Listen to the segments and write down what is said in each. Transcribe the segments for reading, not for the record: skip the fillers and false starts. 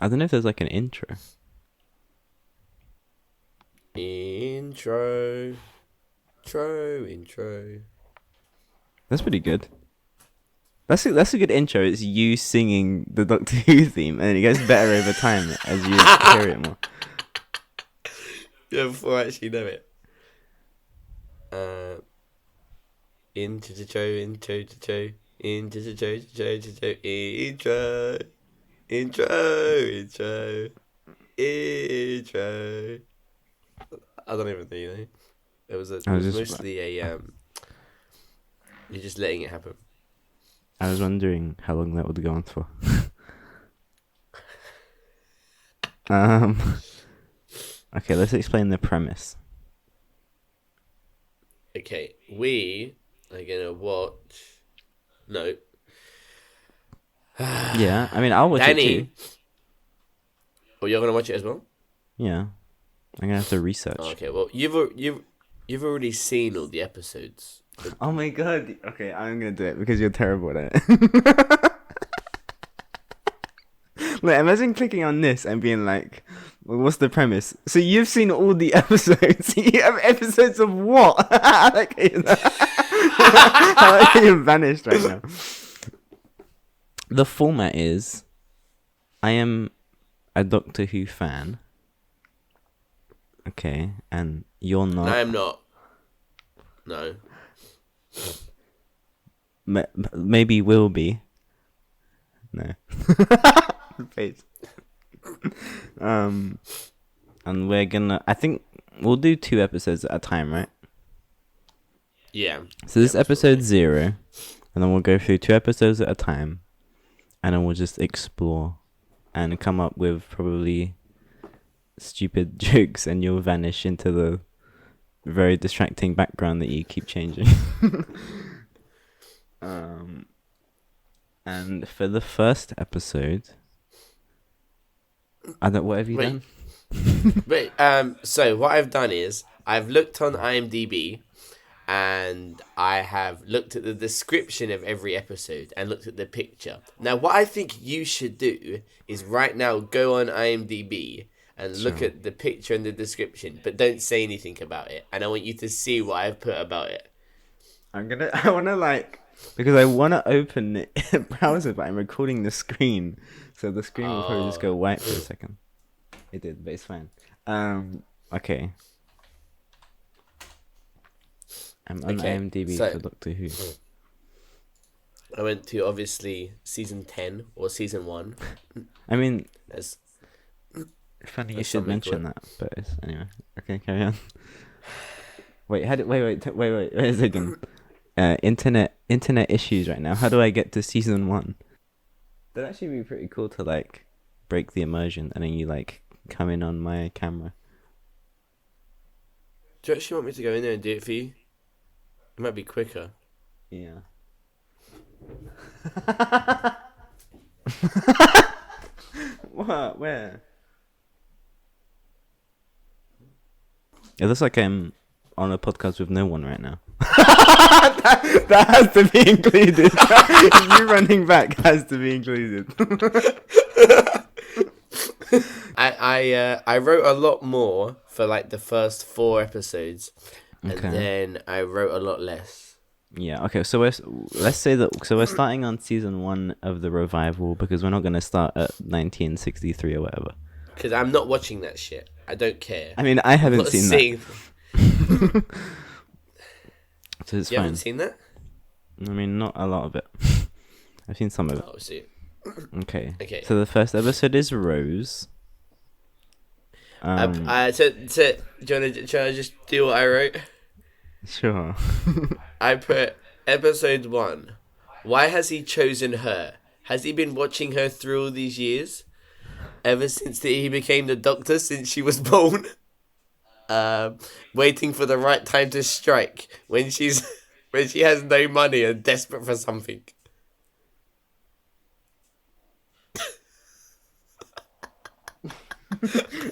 I don't know if there's like an intro. Intro. That's pretty good. That's a good intro. It's you singing the Doctor Who theme, and it gets better over time as you hear it more. Yeah, before I actually know it. Intro. I don't even know. It was mostly a You're just letting it happen. I was wondering how long that would go on for. Okay, let's explain the premise. Okay, we are gonna watch. No. Yeah, I mean, I'll watch it too. Oh, you're gonna watch it as well? Yeah, I'm gonna have to research. Oh, okay, well, you've already seen all the episodes. Oh my god! Okay, I'm gonna do it because you're terrible at it. Like, imagine clicking on this and being like, well, "What's the premise?" So you've seen all the episodes. You have episodes of what? Like, how are you vanished right now? The format is, I am a Doctor Who fan. Okay, and you're not. I am not. No. Maybe will be. No. Face. And we're gonna. I think we'll do 2 episodes at a time, right? Yeah. So this episode 0, and then we'll go through 2 episodes at a time, and then we'll just explore, and come up with probably stupid jokes, and you'll vanish into the very distracting background that you keep changing. And for the first episode, what have you done? Wait, so what I've done is I've looked on IMDb and I have looked at the description of every episode and looked at the picture. Now, what I think you should do is right now go on IMDb and look at the picture and the description, but don't say anything about it. And I want you to see what I've put about it. Because I want to open the browser, but I'm recording the screen. So the screen will probably just go white for a second. It did, but it's fine. Okay. I'm on IMDb for Doctor Who. I went to, obviously, season 10 or season 1. I mean, There's funny you should mention that, but anyway. Okay, carry on. Wait a second. Internet issues right now. How do I get to season 1? That'd actually be pretty cool to like break the immersion, and then you like come in on my camera. Do you actually want me to go in there and do it for you? It might be quicker. Yeah. What? Where? It looks like I'm on a podcast with no one right now. that has to be included. You running back has to be included. I wrote a lot more for like the first 4 episodes, and then I wrote a lot less. Yeah. Okay. So let's say that. So we're starting on season 1 of the revival because we're not going to start at 1963 or whatever. Because I'm not watching that shit. I don't care. I mean, I haven't seen that. So it's you fine. Haven't seen that? I mean, not a lot of it. I've seen some of it. Oh, see. Okay. Okay. So the first episode is Rose. Do you want to just do what I wrote? Sure. I put episode 1. Why has he chosen her? Has he been watching her through all these years? Ever since he became the Doctor, since she was born? Waiting for the right time to strike when she has no money and desperate for something.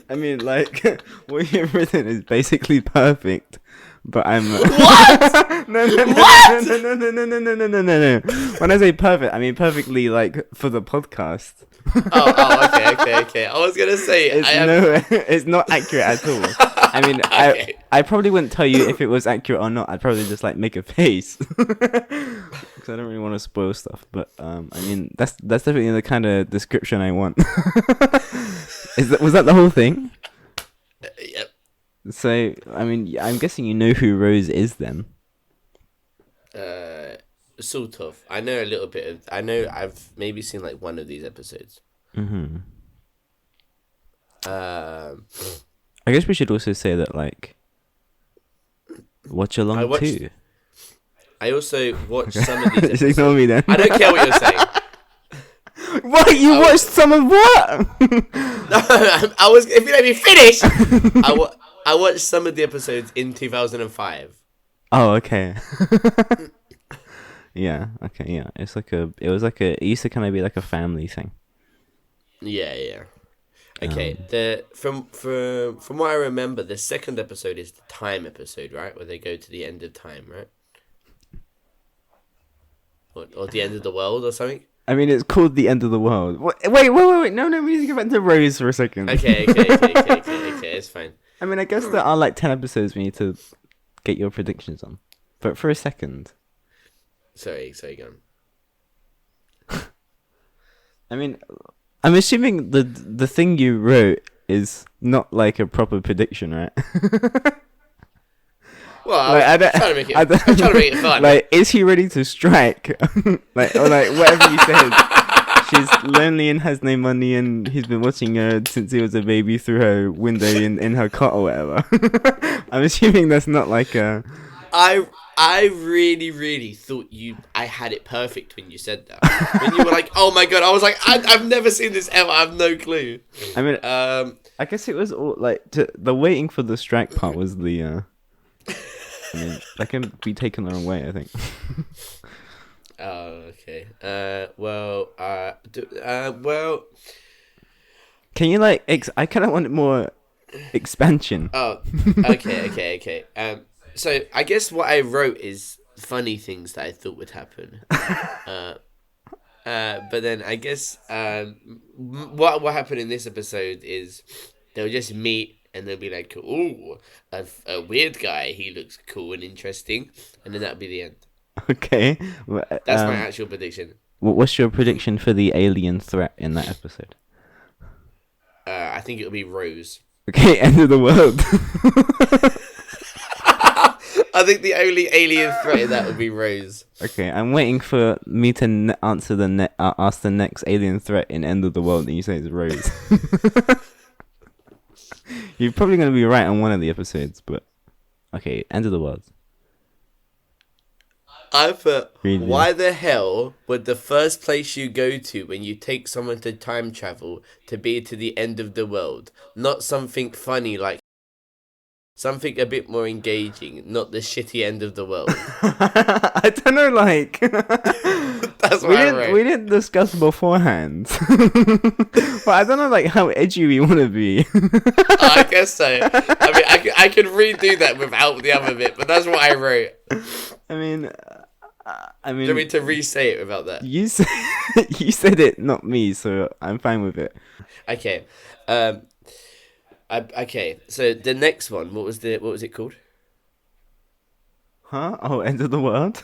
I mean, like, what you've written is basically perfect, but I'm... What? No. What? No. When I say perfect, I mean perfectly, like, for the podcast. Okay. I was gonna say it's not accurate at all. I mean, Okay. I probably wouldn't tell you if it was accurate or not. I'd probably just like make a face because I don't really want to spoil stuff. But I mean, that's definitely the kind of description I want. Was that the whole thing? Yep. So I mean, I'm guessing you know who Rose is then. Sort of. I know a little bit of. I know I've maybe seen like one of these episodes. Mm-hmm. I guess we should also say that like watch along too. I also watched some of these episodes. Just ignore me then. I don't care what you're saying. What? You watched some of what? I was. If you let me finish, I watched some of the episodes in 2005. Oh, okay. Yeah. Okay. Yeah. It used to kind of be like a family thing. Yeah. Okay. From what I remember, the second episode is the time episode, right? Where they go to the end of time, right? Or the end of the world or something. I mean, it's called the end of the world. Wait. No. We need to go back to Rose for a second. Okay. It's fine. I mean, I guess there are like 10 episodes we need to get your predictions on, but for a second. Sorry, go on. I mean, I'm assuming the thing you wrote is not like a proper prediction, right? Well, I'm trying to make it fun. Like, is he ready to strike? Or whatever you said. She's lonely and has no money, and he's been watching her since he was a baby through her window in her cot or whatever. I'm assuming that's not like a... I really thought I had it perfect when you said that. When you were like, "Oh my god," I was like, "I've never seen this ever. I have no clue." I mean, I guess it was all like the waiting for the strike part was the. I mean, that can be taken the wrong way, I think. Oh, okay. Well. Can you like? I kind of want more expansion. Oh, okay. So I guess what I wrote is funny things that I thought would happen. But then I guess what happened in this episode is they'll just meet and they'll be like, "Ooh, a weird guy. He looks cool and interesting," and then that'll be the end. Okay. That's my actual prediction. What's your prediction for the alien threat in that episode? I think it'll be Rose. Okay, end of the world. I think the only alien threat in that would be Rose. Okay, I'm waiting for me to ask the next alien threat in End of the World, and you say it's Rose. You're probably going to be right on one of the episodes, but okay, End of the World. I put, really? Why the hell would the first place you go to when you take someone to time travel to be to the end of the world? Not something funny like something a bit more engaging, not the shitty end of the world. I don't know, like... That's what I wrote. We didn't discuss beforehand. But I don't know, like, how edgy we want to be. I guess so. I mean, I could redo that without the other bit, but that's what I wrote. I mean... Do you want me to re-say it without that? You said it, not me, so I'm fine with it. Okay. Okay, so the next one, what was it called? Huh? Oh, End of the World?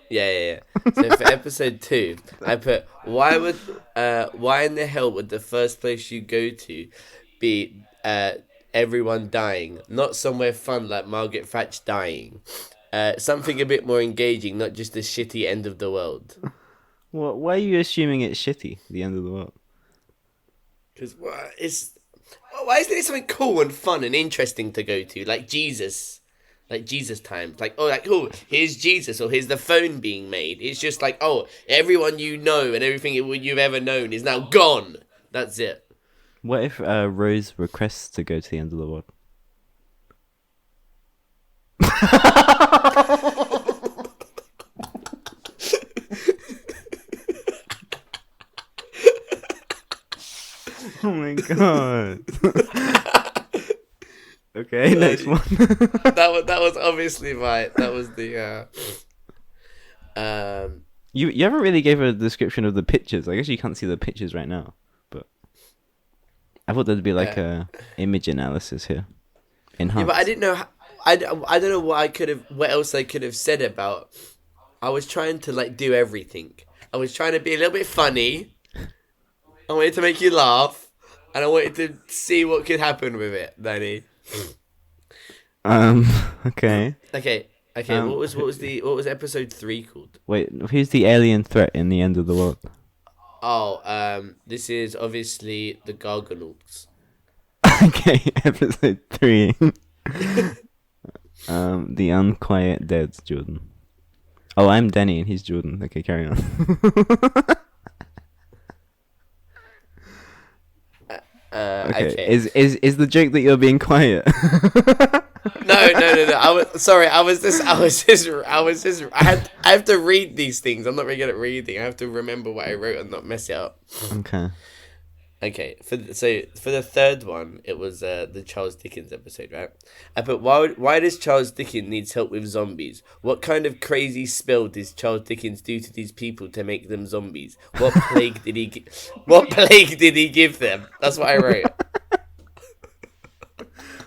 Yeah. So for episode 2, I put, why in the hell would the first place you go to be everyone dying? Not somewhere fun like Margaret Thatch dying. Something a bit more engaging, not just the shitty end of the world. Well, why are you assuming it's shitty, the end of the world? Because why isn't it something cool and fun and interesting to go to, like Jesus times, here's Jesus, or here's the phone being made. It's just like, oh, everyone you know and everything you've ever known is now gone. That's it. What if Rose requests to go to the end of the world? Oh my god. Okay, next one. that was obviously that was the You haven't really gave a description of the pictures. I guess you can't see the pictures right now, but I thought there'd be like a image analysis here. Enhanced. Yeah, but I didn't know. I don't know what else I could have said about. I was trying to like do everything. I was trying to be a little bit funny. I wanted to make you laugh, and I wanted to see what could happen with it, Danny. Okay. Okay. What was episode 3 called? Wait, who's the alien threat in the end of the world? Oh, this is obviously the Gargonauts. Okay, episode 3. The Unquiet Dead, Jordan. Oh, I'm Danny and he's Jordan. Okay, carry on. Okay. Is the joke that you're being quiet? No. I have to read these things. I'm not very good at reading. I have to remember what I wrote and not mess it up. Okay. For the third one, it was the Charles Dickens episode, right? But why does Charles Dickens needs help with zombies? What kind of crazy spell does Charles Dickens do to these people to make them zombies? What plague did he? What plague did he give them? That's what I wrote.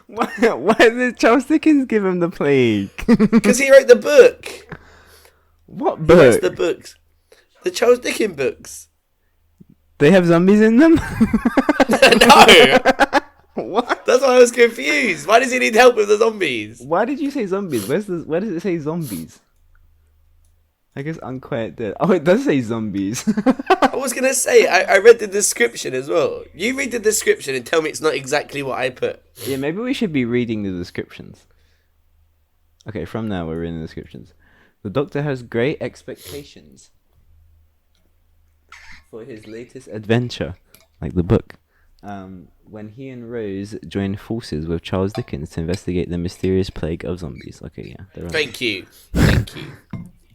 Why did Charles Dickens give him the plague? Because he wrote the book. What book? He writes the books. The Charles Dickens books. They have zombies in them? No. What? That's why I was confused. Why does he need help with the zombies? Why did you say zombies? Where does it say zombies? I guess Unquiet Dead. Oh, it does say zombies. I was going to say, I read the description as well. You read the description and tell me it's not exactly what I put. Yeah, maybe we should be reading the descriptions. Okay, from now we're reading the descriptions. The Doctor has great expectations for his latest adventure, like the book. When he and Rose join forces with Charles Dickens to investigate the mysterious plague of zombies. Okay, yeah. Thank you,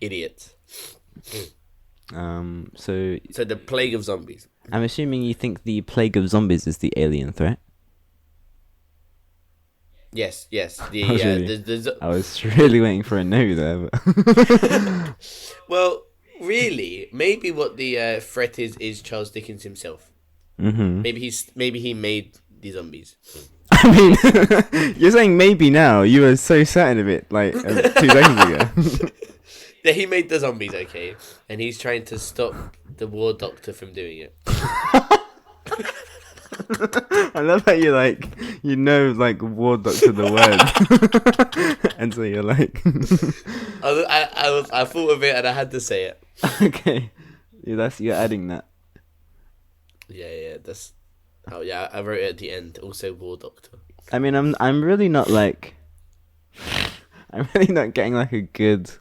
idiot. So the plague of zombies. I'm assuming you think the plague of zombies is the alien threat. Yes. I was really waiting for a no there. But well, really, maybe what the threat is Charles Dickens himself. Mm-hmm. Maybe he made the zombies. I mean, you're saying maybe now. You were so certain of it, like 2 seconds ago. Yeah, he made the zombies, okay, and he's trying to stop the War Doctor from doing it. I love how you War Doctor the word, and so you're like. I thought of it and I had to say it. Okay, you're adding that. Yeah, that's. Oh yeah, I wrote it at the end. Also, War Doctor. I mean, I'm really not like. I'm really not getting like a good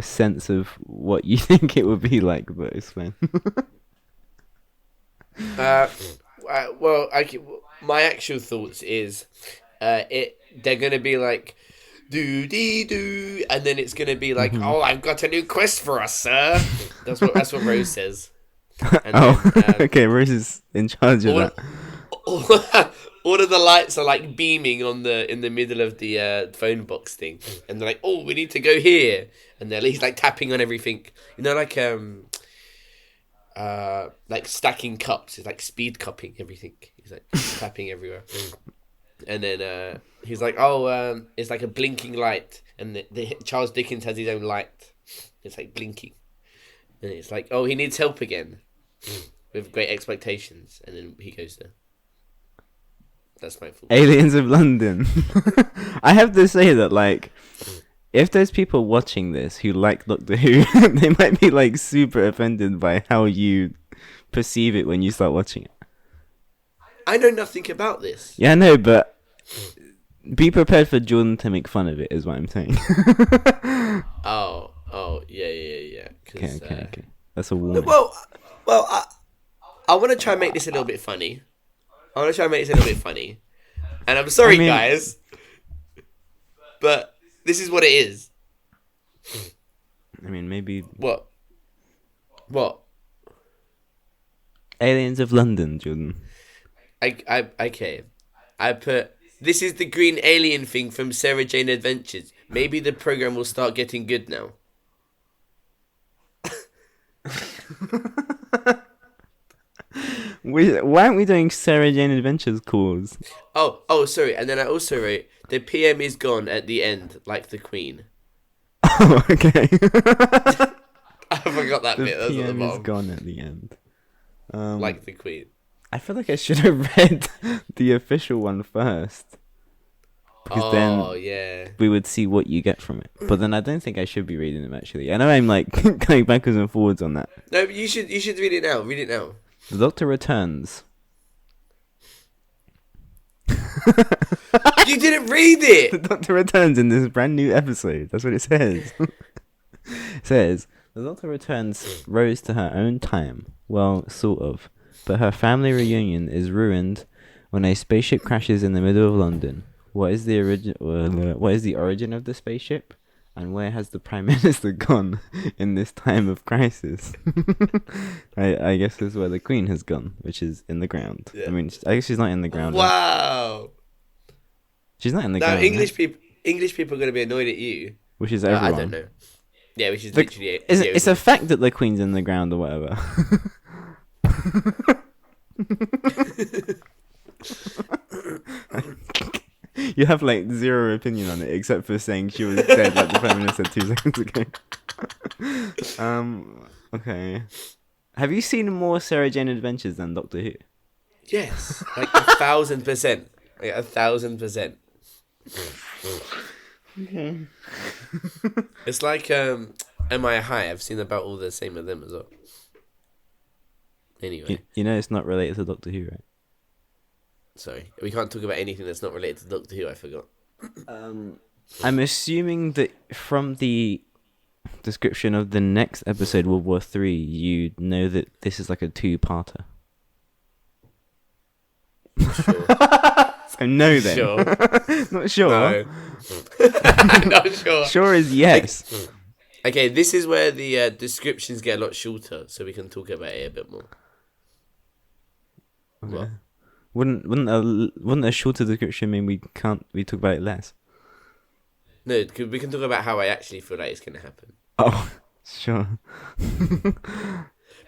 sense of what you think it would be like, but it's fine. Well, my actual thoughts is, they're gonna be like, do dee do, and then it's gonna be like, oh, I've got a new quest for us, sir. That's what Rose says. And then, okay, Rose is in charge of that. All of the lights are like beaming in the middle of the phone box thing, and they're like, "Oh, we need to go here," and he's like tapping on everything, like stacking cups. It's like speed cupping everything. He's like tapping everywhere, and then he's like, "Oh, it's like a blinking light," and the Charles Dickens has his own light. It's like blinking, and it's like, "Oh, he needs help again," with great expectations, and then he goes there. That's my fault. Aliens of London. I have to say that, like, if there's people watching this who like Doctor Who, they might be, like, super offended by how you perceive it when you start watching it. I know nothing about this. Yeah, I know, but be prepared for Jordan to make fun of it, is what I'm saying. Oh, yeah. Okay. That's a warning. Well, I want to try and make this a little bit funny. And I'm sorry, guys, but this is what it is. I mean, maybe... What? Aliens of London, Jordan. Okay. I put, this is the green alien thing from Sarah Jane Adventures. Maybe the program will start getting good now. Why aren't we doing Sarah Jane Adventures calls? Oh, sorry. And then I also wrote, the PM is gone at the end, like the Queen. Oh, okay. I forgot that The bit. That's at the PM is bottom. gone at the end. Like the Queen. I feel like I should have read the official one first. Because then yeah. we would see what you get from it. But then I don't think I should be reading them, actually. I know I'm, like, going backwards and forwards on that. No, but you should read it now. Read it now. The Doctor returns. You didn't read it! The Doctor returns in this brand new episode. That's what it says. It says, the Doctor returns Rose to her own time. Well, sort of. But her family reunion is ruined when a spaceship crashes in the middle of London. What is the origin of the spaceship? And where has the Prime Minister gone in this time of crisis? I guess this is where the Queen has gone, which is in the ground. Yeah. I mean, I guess she's not in the ground. Wow. She's not in the Now ground. English people are going to be annoyed at you. Which is everyone. I don't know. Yeah, which is The- literally It's a fact that the Queen's in the ground or whatever. You have like zero opinion on it except for saying she was dead like the Prime Minister 2 seconds ago. Okay. Have you seen more Sarah Jane Adventures than Doctor Who? Yes, like 1,000%. Like 1,000%. It's like Am I High? I've seen about all the same of them as well. Anyway, You know it's not related to Doctor Who, right? sorry, we can't talk about anything that's not related to Doctor Who. I forgot. I'm assuming that from the description of the next episode, World War 3, you know that this is like a two-parter. Sure. So no then. Sure. Not sure. No. Not sure. Sure is yes. Okay, this is where the descriptions get a lot shorter, so we can talk about it a bit more. Okay. What? Wouldn't a shorter description mean we talk about it less? No, 'cause we can talk about how I actually feel like it's going to happen. Oh, sure.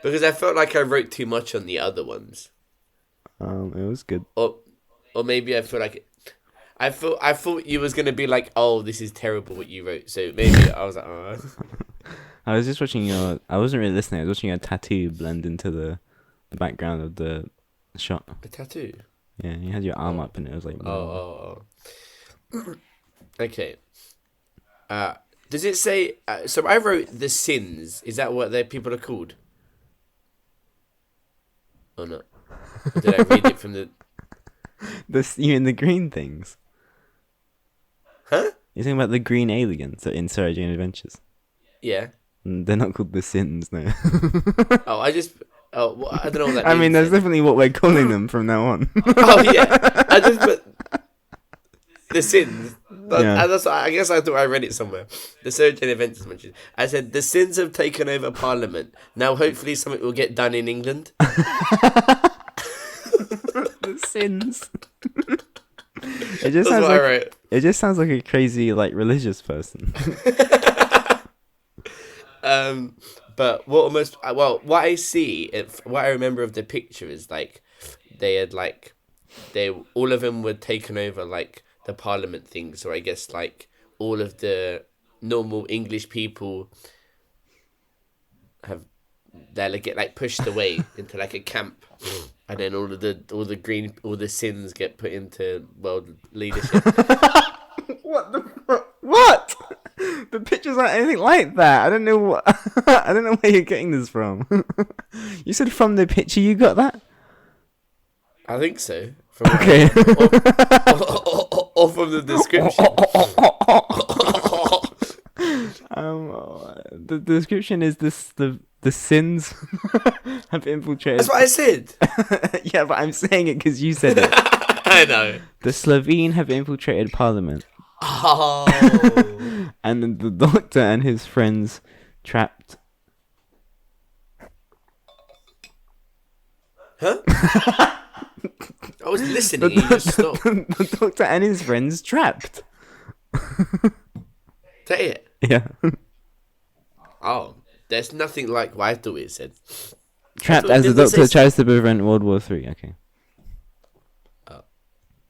Because I felt like I wrote too much on the other ones. It was good. Or maybe I feel like I thought you was gonna be like, oh, this is terrible what you wrote. So maybe I was like, oh. I was just watching I wasn't really listening. I was watching a tattoo blend into the background of the shot. A tattoo. Yeah, you had your arm up and it was like. Oh. Okay. Does it say? So I wrote the sins. Is that what their people are called? Or not? Or did I read it from the? You in the green things. Huh? You're talking about the green aliens in Sarah Jane Adventures. Yeah. They're not called the Sins, no. Oh, I don't know what that means. I mean, that's then. definitely what we're calling them from now on. Oh yeah, I just put the sins. Yeah. I guess I thought I read it somewhere. The Sarah Jane Adventures mentioned. I said the sins have taken over Parliament. Now, hopefully, something will get done in England. The Sins. It just That's sounds what I like wrote. it just sounds like a crazy like religious person. But what I see, what I remember of the picture is like they had like all of them were taken over like the Parliament thing. So I guess like all of the normal English people they'll get like pushed away into like a camp, and then all the sins get put into world leadership. What? The pictures aren't anything like that. I don't know I don't know where you're getting this from. You said from the picture you got that? I think so. From Okay. or from the description. The description is the sins have infiltrated. That's what I said. Yeah, but I'm saying it because you said it. I know. The Slovene have infiltrated Parliament, Oh. and then the Doctor and his friends trapped. Huh? I was listening. You just stopped. The Doctor and his friends trapped. Say it. Yeah. Oh, There's nothing like what I thought it said. Trapped as the Doctor tries to prevent World War III. Okay. Oh.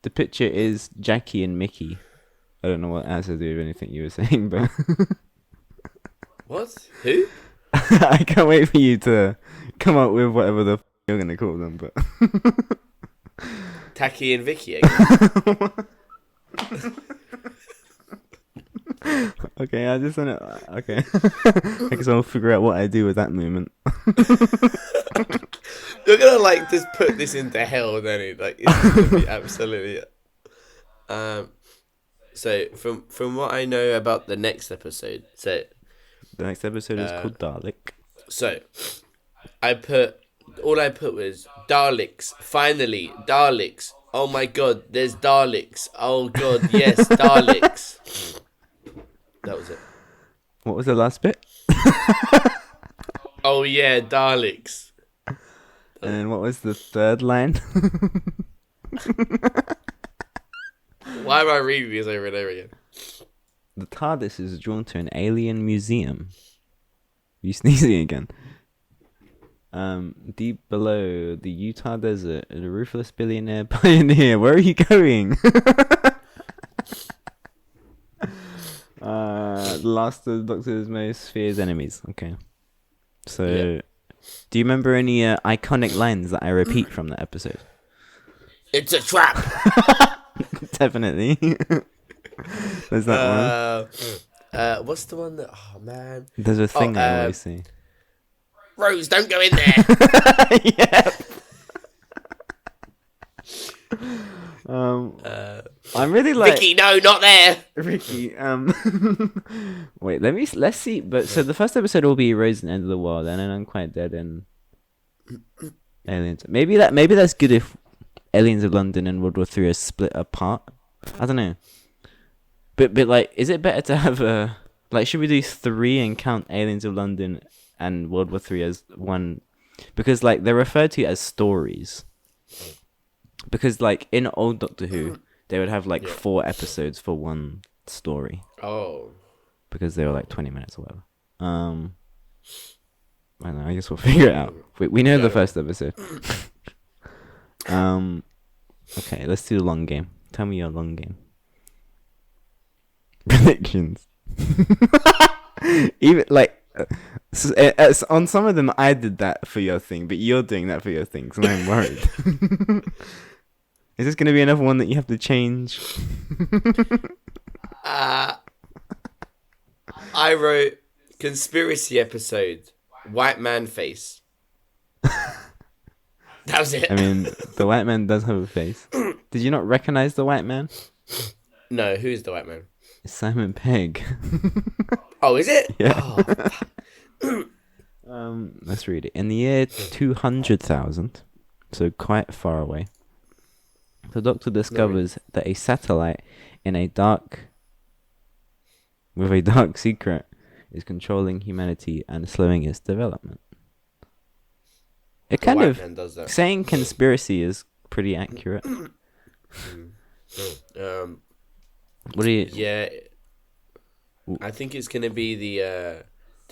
The picture is Jackie and Mickey. I don't know what has to do with anything you were saying, but... What? Who? I can't wait for you to come up with whatever the you're going to call them, but... Taki and Vicky, I guess. Okay, I just want to... Okay. I guess I'll figure out what I do with that moment. You're gonna like just put this into hell, then it like it's gonna be absolutely. So from what I know about the next episode, The next episode is called Dalek. So I put was Daleks. Finally, Daleks. Oh my god, there's Daleks. Oh god, yes, Daleks. That was it. What was the last bit? Oh yeah, Daleks. And then what was the third line? Why am I reading these over and over again? The TARDIS is drawn to an alien museum. You sneezing again? Deep below the Utah desert, a ruthless billionaire pioneer. Where are you going? The last of the Doctor's most feared enemies. Okay. So, yeah. Do you remember any iconic lines that I repeat from that episode? It's a trap! Definitely. There's that one. What's the one that... Oh, man. There's a thing I always see. Rose, don't go in there! Yeah. I'm really like... Ricky, no, not there! Ricky, wait, let's see. But so the first episode will be Rose and End of the World, and then Unquiet Dead and Aliens. Maybe that's good if Aliens of London and World War III are split apart. I don't know. But like, is it better to have a... Like, should we do 3 and count Aliens of London and World War III as one? Because, like, they're referred to as stories. Because, like, in old Doctor Who, they would have, like, 4 episodes for one story. Oh. Because they were, like, 20 minutes or whatever. I don't know, I guess we'll figure it out. We know the first episode. Okay, let's do the long game. Tell me your long game. Predictions. Even, like... on some of them, I did that for your thing, but you're doing that for your thing, so I'm worried. Is this going to be another one that you have to change? I wrote conspiracy episode, white man face. That was it. I mean, the white man does have a face. Did you not recognize the white man? No, who is the white man? It's Simon Pegg. Oh, is it? Yeah. Oh. Let's read it. In the year 200,000, so quite far away, the Doctor discovers that a satellite with a dark secret is controlling humanity and slowing its development. It kind of saying conspiracy is pretty accurate. What do you? Yeah, I think it's gonna be the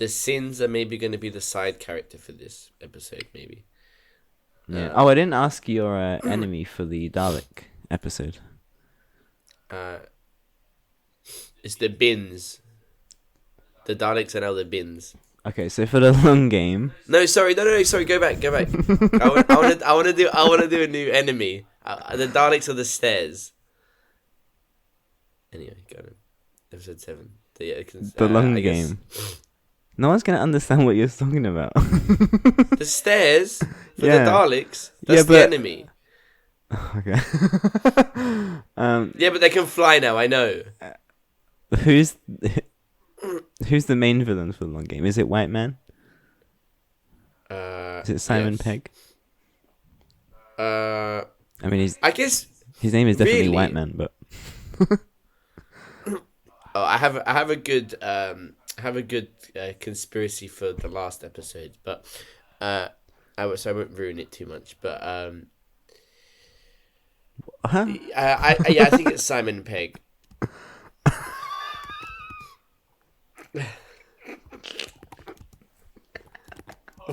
Sins are maybe gonna be the side character for this episode, maybe. Yeah. Oh, I didn't ask your enemy for the Dalek episode. It's the Bins. The Daleks are now the Bins. Okay, so for the long game. No, sorry, go back. I want to do a new enemy. The Daleks are the stairs. Anyway, go on. Episode 7. The long game. No one's gonna understand what you're talking about. The stairs for the Daleks. That's the enemy. Okay. Yeah, but they can fly now. I know. Who's the main villain for the long game? Is it White Man? Is it Simon Pegg? I mean, I guess his name is definitely White Man, but. Oh, I have a good conspiracy for the last episode, but I won't ruin it too much. But I think it's Simon Pegg.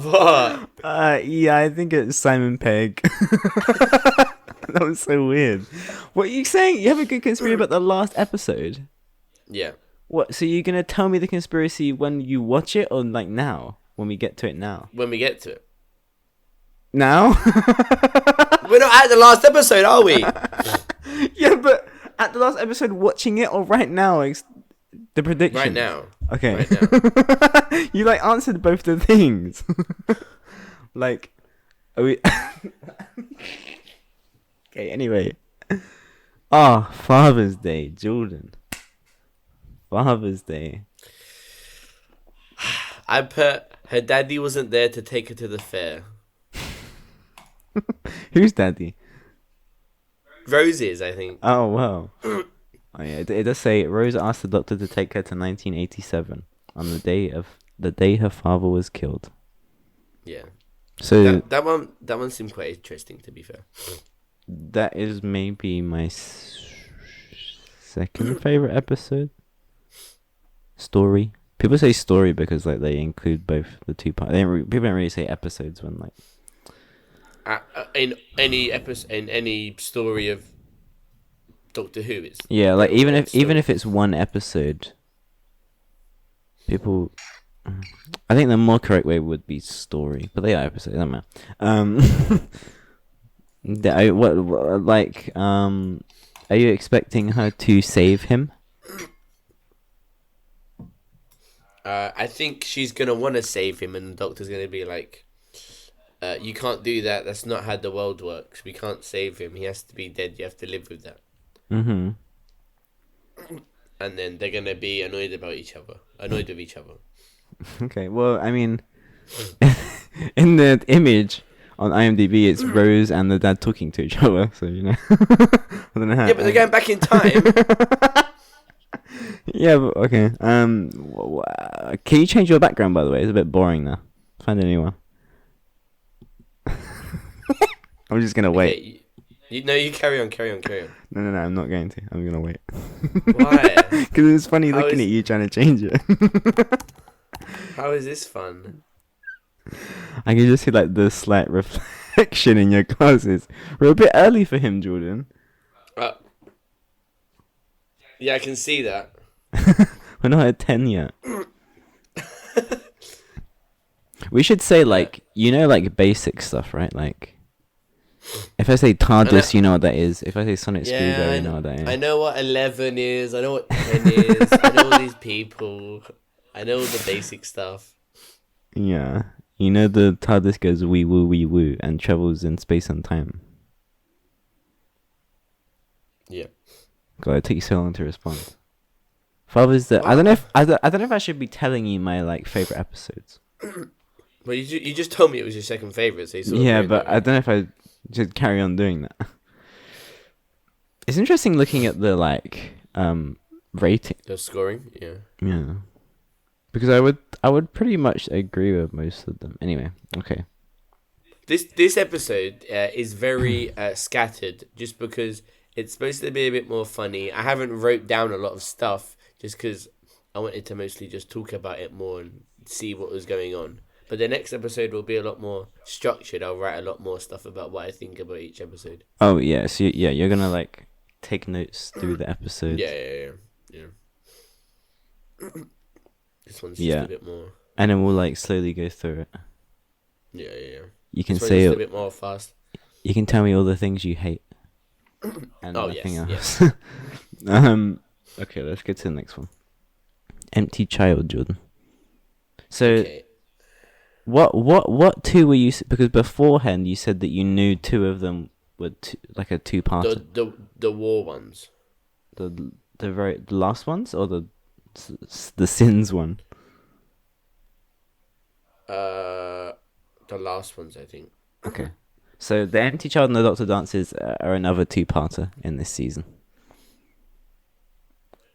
What? Yeah, I think it's Simon Pegg. That was so weird. What are you saying? You have a good conspiracy about the last episode? Yeah. What? So you're gonna tell me the conspiracy when you watch it, or like now? When we get to it now? When we get to it. Now? We're not at the last episode, are we? Yeah, but at the last episode, watching it, or right now? The prediction. Right now. Okay. Right now. You like answered both the things. Like, are we? Okay. Anyway. Father's Day, Jordan. Father's Day. I put her daddy wasn't there to take her to the fair. Who's daddy? Rose's, I think. Oh wow. Oh yeah, it does say Rose asked the doctor to take her to 1987 on the day her father was killed. Yeah. So that one seemed quite interesting, to be fair. that is maybe my second favorite episode. Story. People say story because like they include both the two parts. People don't really say episodes when like. In any episode, in any story of Doctor Who, it's Like even if it's one episode, people. I think the more correct way would be story, but they are episodes. Doesn't matter. Are you expecting her to save him? I think she's gonna want to save him, and the Doctor's gonna be like, "You can't do that. That's not how the world works. We can't save him. He has to be dead. You have to live with that." Mm-hmm. And then they're gonna be annoyed with each other. Okay. Well, I mean, in the image on IMDb, it's Rose and the dad talking to each other. So I don't know how. Yeah, but they're going back in time. Yeah, but okay. Can you change your background, by the way? It's a bit boring now. Find a new one. I'm just gonna wait. Okay, you carry on. No, I'm not going to. I'm gonna wait. Why? Because it's funny looking at you trying to change it. How is this fun? I can just see like the slight reflection in your glasses. We're a bit early for him, Jordan. Yeah, I can see that. We're not at 10 yet. We should say like like basic stuff, right? Like if I say TARDIS, you know what that is. If I say Sonic Screwdriver, you know what that is. I know what 11 is. I know what 10 is. I know all these people. I know all the basic stuff. Yeah. You know the TARDIS goes wee woo and travels in space and time. Yeah. God, it takes so long to respond. Father's Day. I don't know if I should be telling you my like favorite episodes. Well, you just told me it was your second favorite, so you sort of yeah, but I don't know if I should carry on doing that. It's interesting looking at the like rating. The scoring, yeah. Yeah. Because I would pretty much agree with most of them. Anyway, okay. This episode is very scattered, just because it's supposed to be a bit more funny. I haven't wrote down a lot of stuff just because I wanted to mostly just talk about it more and see what was going on. But the next episode will be a lot more structured. I'll write a lot more stuff about what I think about each episode. Oh yeah, so you're gonna like take notes through the episode. Yeah. This one's just a bit more. And then we'll like slowly go through it. Yeah. You can this say just a bit more fast. You can tell me all the things you hate. And nothing else. Yes. Okay, let's get to the next one. Empty Child, Jordan. So, okay. What two were you? Because beforehand you said that you knew two of them were like a two-parter. The war ones. The last ones or the sins one. The last ones, I think. Okay. So the Empty Child and the Doctor Dances are another two-parter in this season.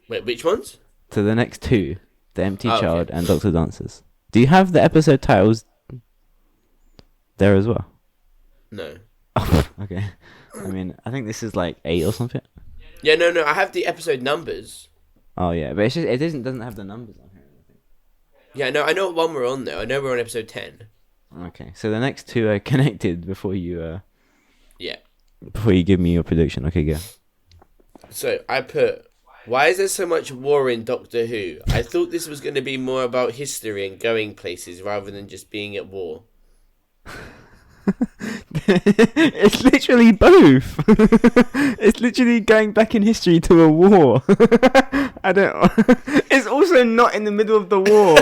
Wait, which ones? So the next two, the Empty Child and Doctor Dances. Do you have the episode titles there as well? No. Oh, okay. I mean, I think this is like 8 or something. Yeah, no. I have the episode numbers. Oh yeah, but it's just it doesn't have the numbers on here. Yeah, no, I know what one we're on though. I know we're on episode 10. Okay, so the next two are connected before you Yeah. before you give me your prediction. Okay, go. So I put, why is there so much war in Doctor Who? I thought this was going to be more about history and going places rather than just being at war. It's literally both. It's literally going back in history to a war. I don't. It's also not in the middle of the war.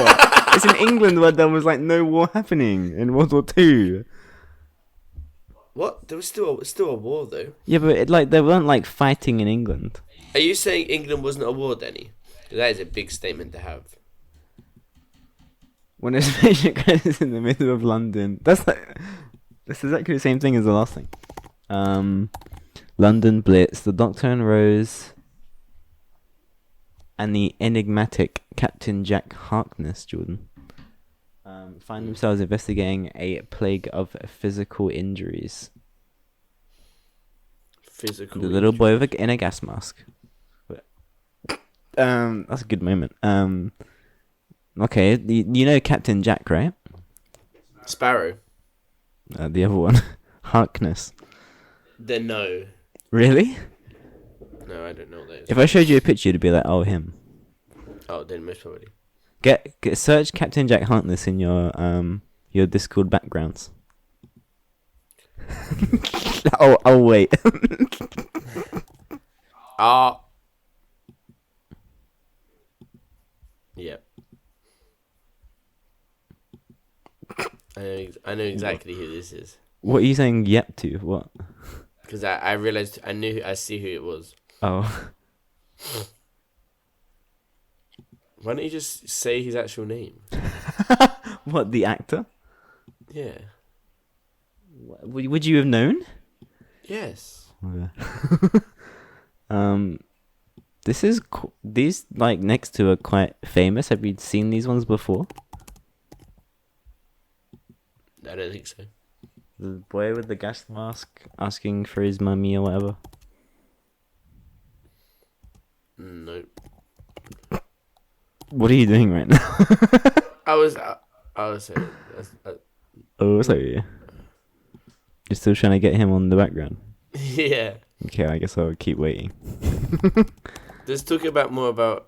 It's in England where there was like no war happening in World War Two. What? There was still a war though. Yeah, but they weren't like fighting in England. Are you saying England wasn't at war, Danny? That is a big statement to have. When a spaceship crashes in the middle of London, that's exactly the same thing as the last thing. London Blitz, the Doctor and Rose, and the enigmatic Captain Jack Harkness, Jordan, find themselves investigating a plague of physical injuries. Physical. The little boy in a gas mask. That's a good moment. Okay, you know Captain Jack, right? Sparrow. The other one, Harkness. Then no. Really? No, I don't know what that is. If I showed you a picture, you'd be like, "Oh, him." Oh, then most probably. Get search Captain Jack Harkness in your Discord backgrounds. oh wait. Yep. I know exactly who this is. What are you saying? Yep to what? Because I realized I see who it was. Oh. Why don't you just say his actual name? What, the actor? Yeah. Would you have known? Yes. Okay. These like next two are quite famous. Have you seen these ones before? I don't think so. The boy with the gas mask asking for his mummy or whatever. Nope. What are you doing right now? I was saying. Oh, sorry. You're still trying to get him on the background. Yeah. Okay, I guess I'll keep waiting. Let's talk more about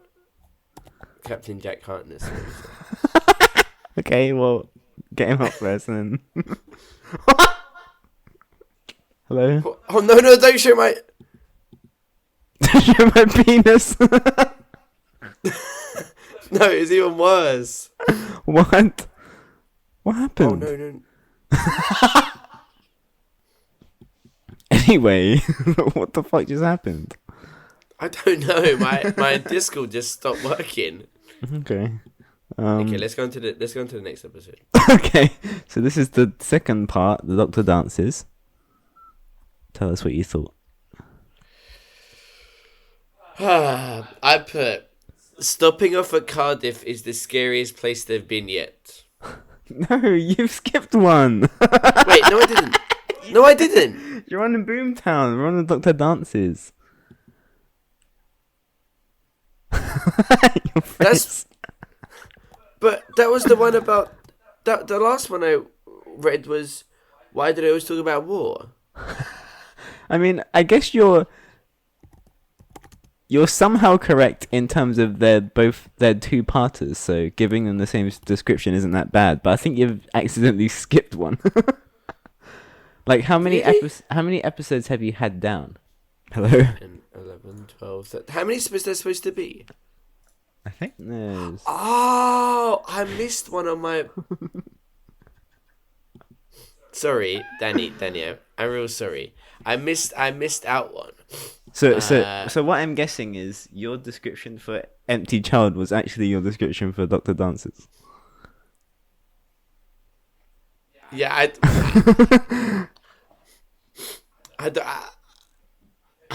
Captain Jack Harkness. Okay, well, get him up first and then... Hello? Oh no, don't show my... Show my penis! No, it's even worse. What? What happened? Oh no. Anyway, what the fuck just happened? I don't know. My Discord just stopped working. Okay. Okay, let's go into the next episode. Okay, so this is the second part, the Doctor dances. Tell us what you thought. I put, stopping off at Cardiff is the scariest place they've been yet. No, you've skipped one. Wait, no I didn't. No, I didn't. You're on in Boomtown. We're on the Doctor dances. Your face. But that was the one about... The last one I read was, why do they always talk about war? I mean, I guess you're somehow correct in terms of they're two-parters, so giving them the same description isn't that bad. But I think you've accidentally skipped one. Like, how many episodes have you had down? Hello? 10, 11, 12... How many is there supposed to be? I think there's... Oh, I missed one on my... Sorry, Danny, I'm real sorry. I missed out one. So what I'm guessing is your description for Empty Child was actually your description for Doctor Dances. Yeah, I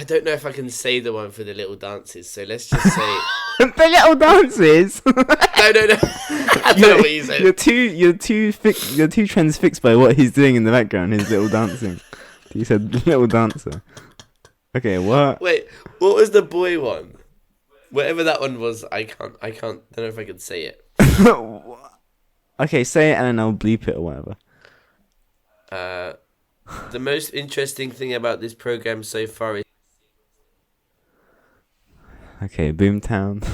don't know if I can say the one for the little dances, so let's just say... The little dances? No. I don't know what you said. You're too transfixed by what he's doing in the background, his little dancing. You said little dancer. Okay, what? Wait, what was the boy one? Whatever that one was, I don't know if I can say it. Okay, say it and then I'll bleep it or whatever. The most interesting thing about this program so far is Okay, Boomtown.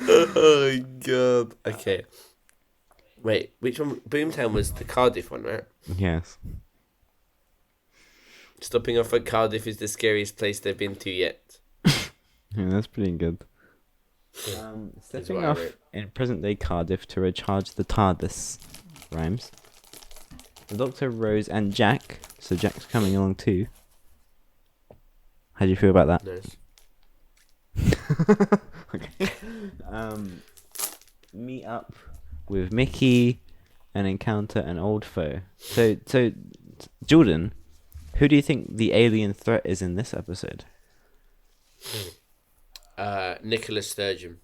oh my god. Okay. Wait, which one? Boomtown was the Cardiff one, right? Yes. Stopping off at Cardiff is the scariest place they've been to yet. Yeah, that's pretty good. That's Stepping what I off wrote. in present-day Cardiff to recharge the TARDIS. Rhymes. The Doctor, Rose, and Jack. So Jack's coming along too. How do you feel about that? Nice. Okay. Meet up with Mickey and encounter an old foe. So Jordan, who do you think the alien threat is in this episode? Nicola Sturgeon.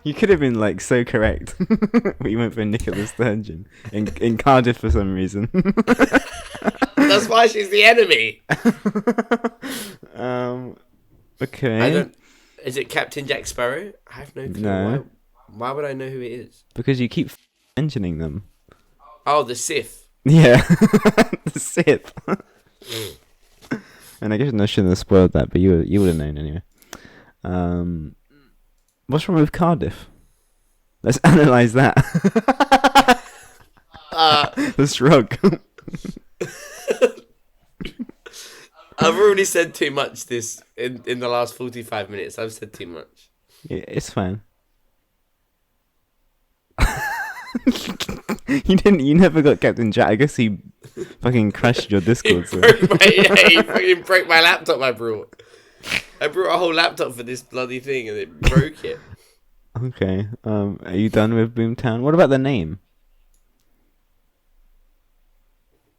You could have been like so correct. But you went for Nicola Sturgeon in Cardiff for some reason. That's why she's the enemy. Okay. I don't. Is it Captain Jack Sparrow? I have no clue. No. Why would I know who it is? Because you keep mentioning them. Oh, the Sith. Yeah. The Sith. And I guess I shouldn't have spoiled that, but you would have known anyway. What's wrong with Cardiff? Let's analyze that. The shrug. I've already said too much this in the last 45 minutes. I've said too much. Yeah, it's fine. You never got Captain Jack. I guess he fucking crashed your Discord. He fucking broke my laptop I brought. I brought a whole laptop for this bloody thing and it broke it. Okay. Are you done with Boomtown? What about the name?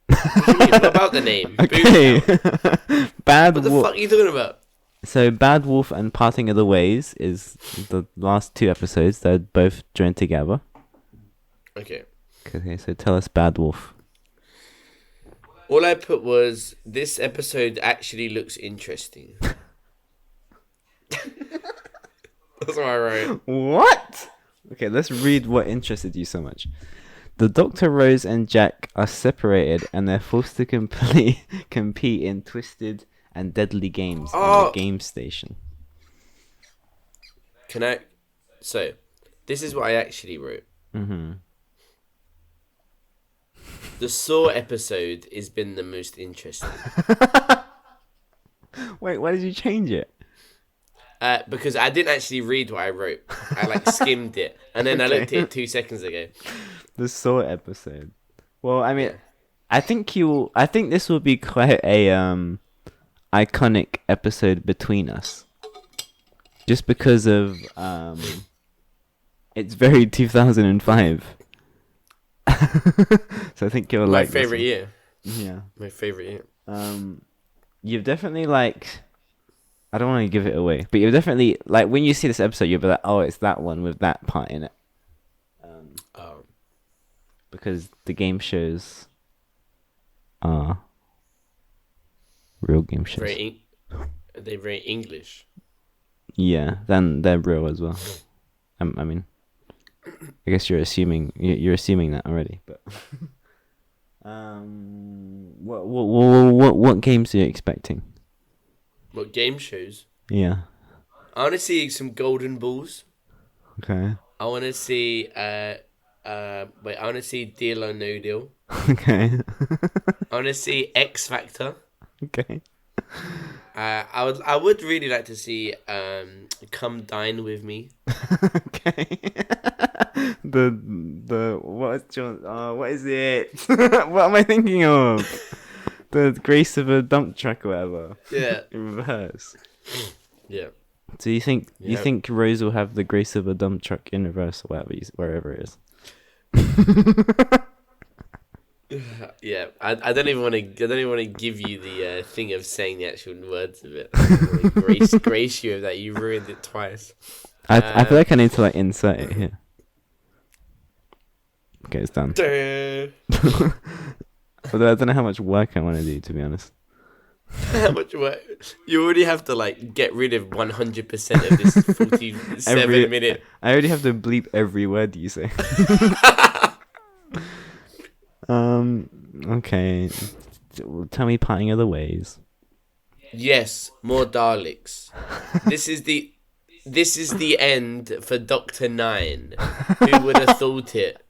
What do you mean? What about the name? Okay. Boomtown. Bad What the Wolf. fuck are you talking about? So Bad Wolf and Parting of the Ways is the last two episodes. They're both joined together. Okay. Okay, so tell us Bad Wolf. All I put was, this episode actually looks interesting. That's what I wrote. What? Okay, let's read what interested you so much. The Doctor, Rose, and Jack are separated and they're forced to compete in twisted and deadly games on the game station. So, this is what I actually wrote. Mm-hmm. The Saw episode has been the most interesting. Wait, why did you change it? Because I didn't actually read what I wrote. I skimmed it. And then I looked at it 2 seconds ago. The Saw episode. Well, I mean, I think this will be quite a iconic episode between us. Just because of it's very 2005. So I think you'll My like favorite year. Yeah. My favorite year. You've definitely I don't want to give it away, but you've definitely when you see this episode, you'll be like, oh, it's that one with that part in it. Because the game shows are real game shows. They're very English. Yeah, then they're real as well. I mean, I guess you're assuming that already. But what games are you expecting? What game shows? Yeah. I want to see some golden balls. Okay. I want to see I want to see Deal or No Deal. Okay. I want to see X Factor. Okay. I would really like to see Come Dine With Me. Okay. What is it? What am I thinking of? The Grace of a Dump Truck or whatever. Yeah. In reverse. Yeah. So you think Rose will have the Grace of a Dump Truck in reverse or wherever it is? Yeah, I don't even want to give you the thing of saying the actual words of it. I don't grace you of that. You ruined it twice. I feel like I need to insert it here. Okay, it's done. Although I don't know how much work I want to do, to be honest. How much work? You already have to like get rid of 100% of this 47-minute. I already have to bleep every word you say. Okay. Tell me parting of the ways. Yes, more Daleks. This is the end for Doctor Nine. Who would have thought it?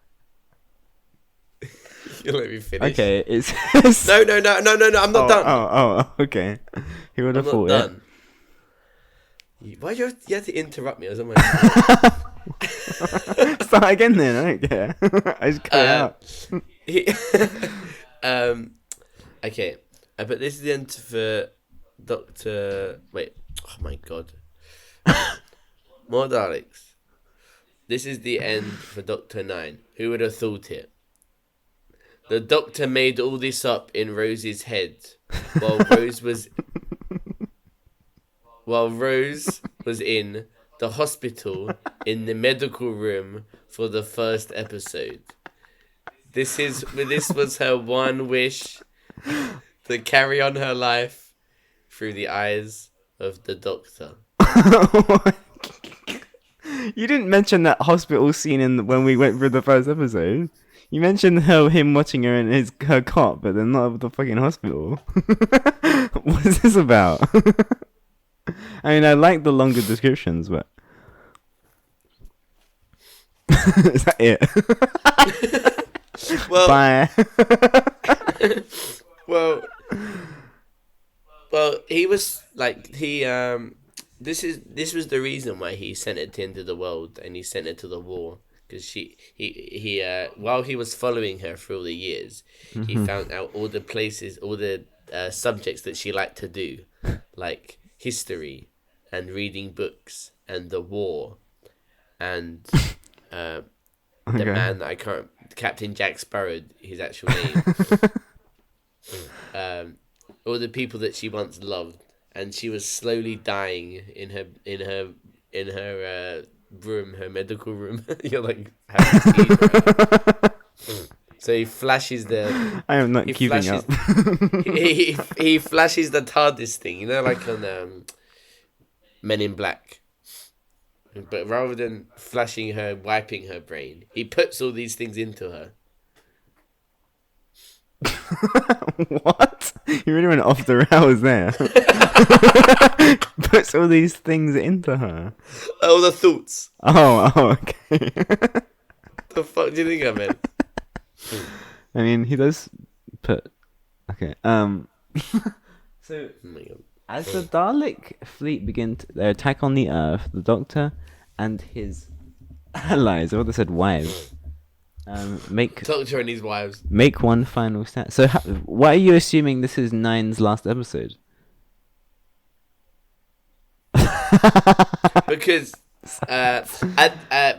You let me finish. Okay, it's No, I'm not done. Oh, okay. He would have I'm thought not it. done. Why do you have to interrupt me? I was on my Start again then. I don't care. I just cut it out. Okay. But this is the end for Doctor. Wait. Oh my god. More Daleks. This is the end for Doctor Nine. Who would have thought it? The Doctor made all this up in Rose's head, while Rose was in the hospital in the medical room for the first episode. This was her one wish, to carry on her life through the eyes of the Doctor. You didn't mention that hospital scene when we went through the first episode. You mentioned him watching her in her cot, but then not at the fucking hospital. What is this about? I mean, I like the longer descriptions, but is that it? Well, bye. well, he was like This was the reason why he sent it into the world and he sent it to the war, because he while he was following her for all the years, he found out all the places, all the subjects that she liked to do, like history and reading books and the war and the man that I can't, Captain Jack Sparrow, his actual name. All the people that she once loved, and she was slowly dying in her room, her medical room. You're like having tea, right? So he flashes the. I am not keeping up. he flashes the TARDIS thing, you know, like on Men in Black. But rather than flashing her, wiping her brain, he puts all these things into her. What? You really went off the rails there. Puts all these things into her. All the thoughts. Oh, okay. The fuck do you think I meant? I mean, he does put. Okay. So, Oh my God. as the Dalek fleet begin their attack on the Earth, the Doctor and his allies, I would have said wives, make Doctor and his wives. make one final stand. So, why are you assuming this is Nine's last episode? Because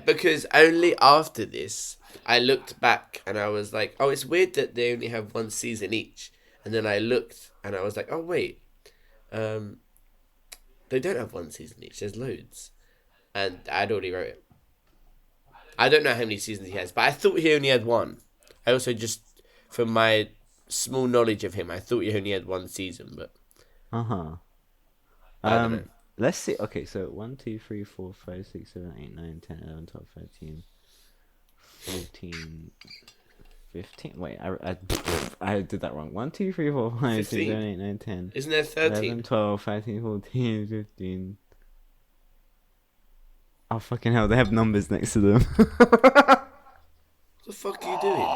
because only after this I looked back and I was like, oh, it's weird that they only have one season each. And then I looked and I was like, oh wait, they don't have one season each. There's loads, and I'd already wrote it. I don't know how many seasons he has, but I thought he only had one. I also just, from my small knowledge of him, I thought he only had one season, but I don't know. Let's see. Okay, so 1, 2, 3, 4, 5, 6, 7, 8, 9, 10, 11, 12, 13, 14, 15. Wait, I did that wrong. 1, 2, 3, 4, 5, 6, 7, 8, 9, 10. Isn't there 13? 11, 12, 13, 14, 15. Oh, fucking hell, they have numbers next to them. What the fuck are you doing?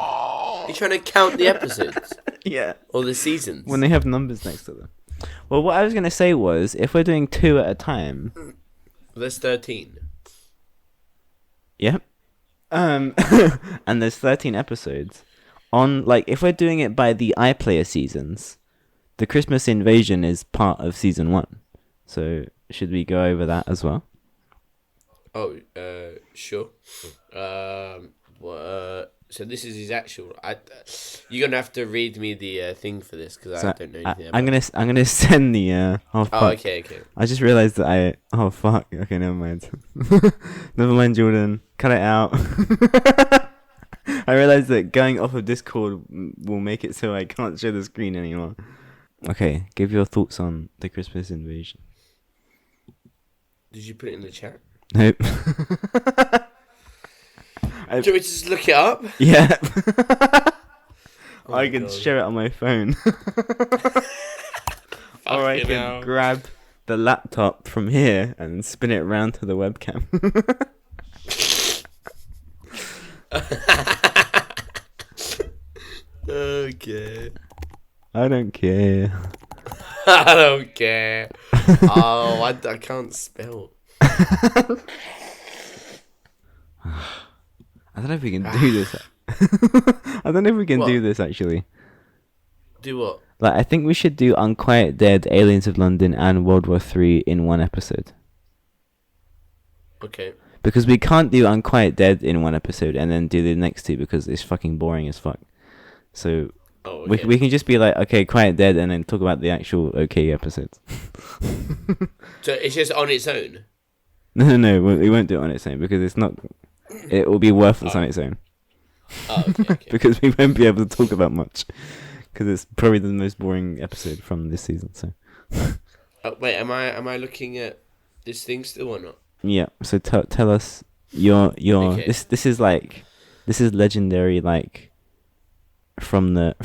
You're trying to count the episodes? Yeah. Or the seasons? When they have numbers next to them. Well, what I was going to say was, if we're doing 2 at a time... There's 13. Yep. And there's 13 episodes. If we're doing it by the iPlayer seasons, the Christmas Invasion is part of season 1. So, should we go over that as well? Oh, sure. So this is his actual. You're gonna have to read me the thing for this, because I don't know anything about it. I'm gonna send the. Oh, fuck. Oh, okay. I just realized that Oh fuck. Okay, never mind. Never mind, Jordan. Cut it out. I realized that going off of Discord will make it so I can't show the screen anymore. Okay, give your thoughts on the Christmas invasion. Did you put it in the chat? Nope. Do you want me to just look it up? Yeah. Oh I my can God. share it on my phone. Or I Fucking can hell. grab the laptop from here and spin it around to the webcam. Okay. I don't care. I don't care. Oh, I can't spell. I don't know if we can do this. I don't know if we can do What? this actually. Do what? Like, I think we should do Unquiet Dead, Aliens of London, and World War 3 in one episode. Okay. Because we can't do Unquiet Dead in one episode and then do the next two because it's fucking boring as fuck. So Oh, okay. we can just be like, okay, Quiet Dead, and then talk about the actual okay episodes. So it's just on its own. No, we won't do it on its own because it's not. It will be worthless on its own. Oh, okay. Because we won't be able to talk about much. Because it's probably the most boring episode from this season. So Wait, am I looking at this thing still or not? yeah, so tell us your Okay. this is legendary, like from the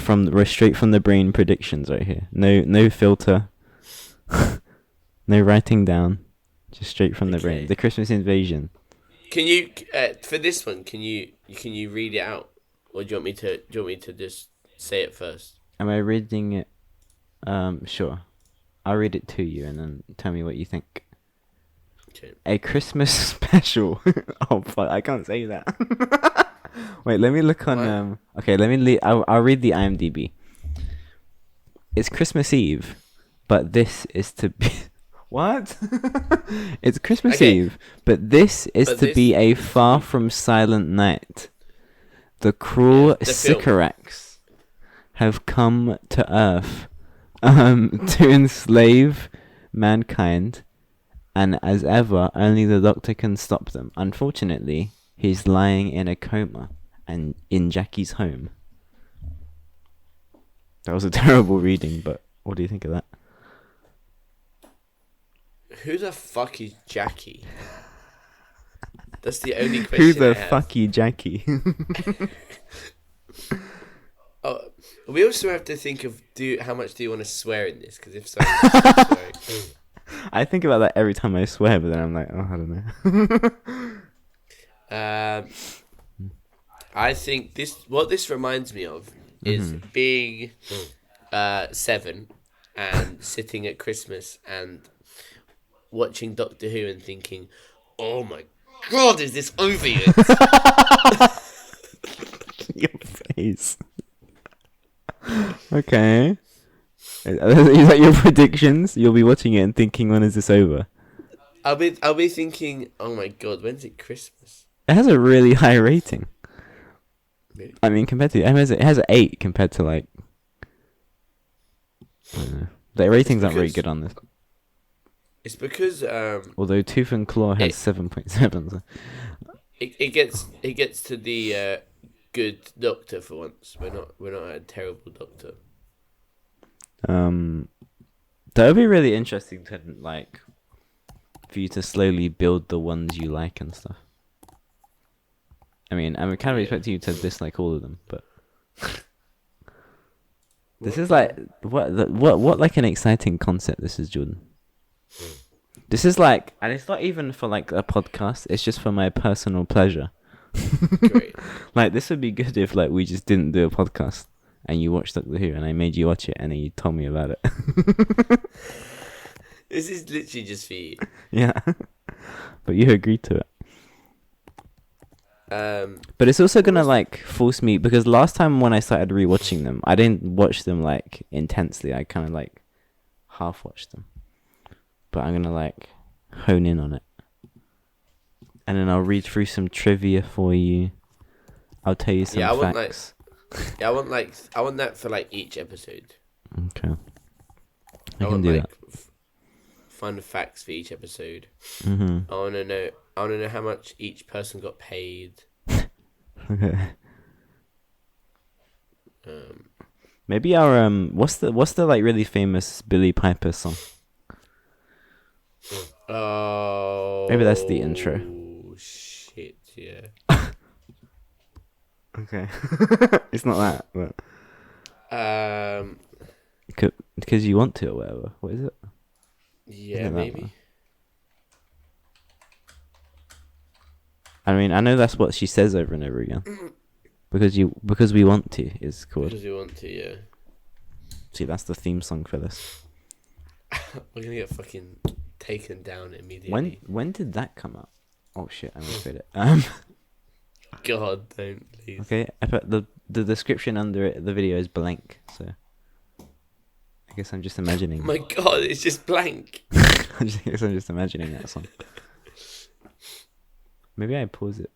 straight from the brain predictions right here. No filter, no writing down, just straight from the brain. Okay. The Christmas invasion. Can you for this one? Can you read it out, or do you want me to just say it first? Am I reading it? Sure. I'll read it to you and then tell me what you think. Okay. A Christmas special. Oh fuck! I can't say that. Wait, let me look on. What? Okay, let me. I'll read the IMDb. It's Christmas Eve, but this is to be. What? It's Christmas Okay. Eve, but this is But to this be a is- far from silent night. The cruel Yeah, the film. Sycorax have come to Earth, to enslave mankind, and as ever, only the Doctor can stop them. Unfortunately, he's lying in a coma and in Jackie's home. That was a terrible reading, but what do you think of that? Who the fuck is Jackie? That's the only question. Who the I have. fuck you, Jackie? Oh, we also have to think of how much do you want to swear in this? Because if so, sorry. I think about that every time I swear, but then I'm like, oh, I don't know. I think what this reminds me of is being 7 and sitting at Christmas and watching Doctor Who and thinking, oh my god, is this over yet? Your face. Okay. Is that your predictions? You'll be watching it and thinking, when is this over? I'll be thinking, oh my god, when's it Christmas? It has a really high rating. Really? I mean, compared to it has an 8 compared to like. I don't know. The ratings aren't very because- good on this. It's because Although Tooth and Claw has 7.7. So. it gets to the good Doctor for once. We're not a terrible Doctor. That would be really interesting to like for you to slowly build the ones you like and stuff. I mean, I'm kind of expecting you to dislike all of them, but this is like what like an exciting concept this is, Jordan. This is like, and it's not even for like a podcast. It's just for my personal pleasure. Great. Like, this would be good if like we just didn't do a podcast and you watched Doctor Who and I made you watch it and then you told me about it. This is literally just for you. Yeah, but you agreed to it. But it's also gonna like force me, because last time when I started rewatching them, I didn't watch them like intensely. I kind of like half watched them. But I'm gonna like hone in on it, and then I'll read through some trivia for you. I'll tell you some Yeah, facts. I want that for like each episode. Okay, I I can want do like that. fun facts for each episode. Mm-hmm. I want to know how much each person got paid. Okay. Maybe our what's the like really famous Billy Piper song? Oh. Maybe that's the intro. Shit, yeah. Okay. It's not that, but Um. because you want to or whatever. What is it? Yeah, maybe. One? I mean, I know that's what she says over and over again. Because we want to is called. Because we want to, yeah. See, that's the theme song for this. We're gonna get fucking taken down immediately. When did that come out? Oh shit, I misread it. God, don't please. Okay, I put the description under it. The video is blank, so I guess I'm just imagining. Oh my God, it's just blank. I guess I'm just imagining that song. Maybe I pause it.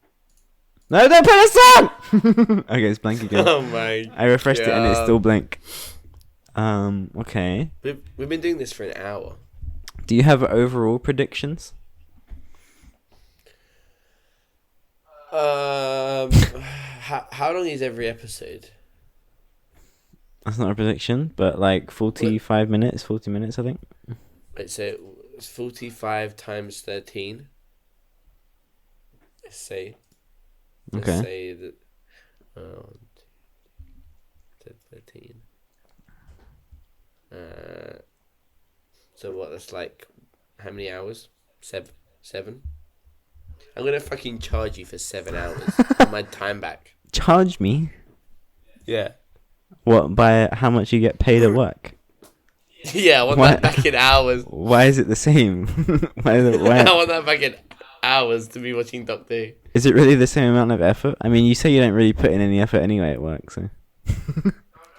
No, don't put a song. Okay, it's blank again. Oh my! I refreshed it and it's still blank. Okay. We've been doing this for an hour. Do you have overall predictions? How long is every episode? That's not a prediction, but like 45 minutes, 40 minutes, I think. Wait, so it's 45 times 13. Let's say. Okay. Let's say that. 13. So what? That's like how many hours? Seven. I'm gonna fucking charge you for 7 hours. For my time back. Charge me? Yeah. What, by how much you get paid at work? Yeah, I want that back in hours. Why is it the same? why? I want that back in hours to be watching Doctor Who. Is it really the same amount of effort? I mean, you say you don't really put in any effort anyway at work, so.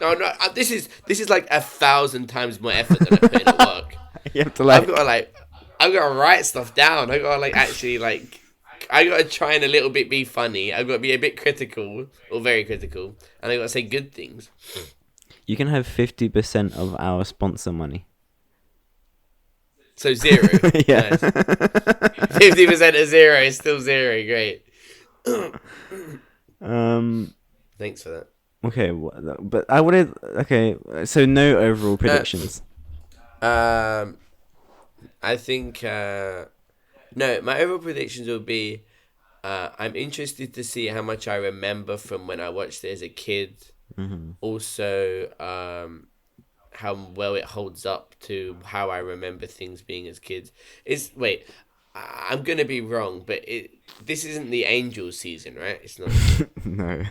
No, this is like 1,000 times more effort than I put in at work. You have to like. I've got to write stuff down. I got to actually I got to try and a little bit be funny. I've got to be a bit critical or very critical, and I got to say good things. You can have 50% of our sponsor money. So 0. Yeah. Nice. 50% of 0 is still 0. Great. Thanks for that. Okay, but I would have. Okay, so no overall predictions. I think no. My overall predictions will be. I'm interested to see how much I remember from when I watched it as a kid. Mm-hmm. Also, how well it holds up to how I remember things being as kids. I'm gonna be wrong, but this isn't the Angel season, right? It's not. No.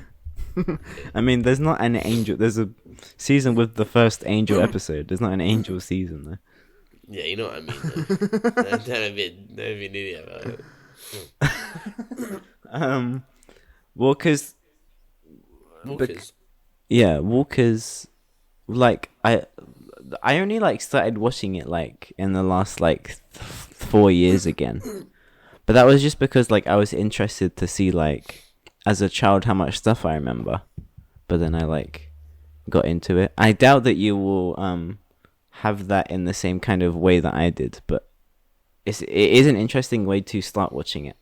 I mean, there's not an Angel. There's a season with the first Angel episode. There's not an Angel season, though. Yeah, you know what I mean. Don't be an idiot about it. Walkers. Yeah, Walkers. Like I only started watching it in the last 4 years again, but that was just because I was interested to see as a child how much stuff I remember, but then I got into it. I doubt that you will have that in the same kind of way that I did, but it is an interesting way to start watching it,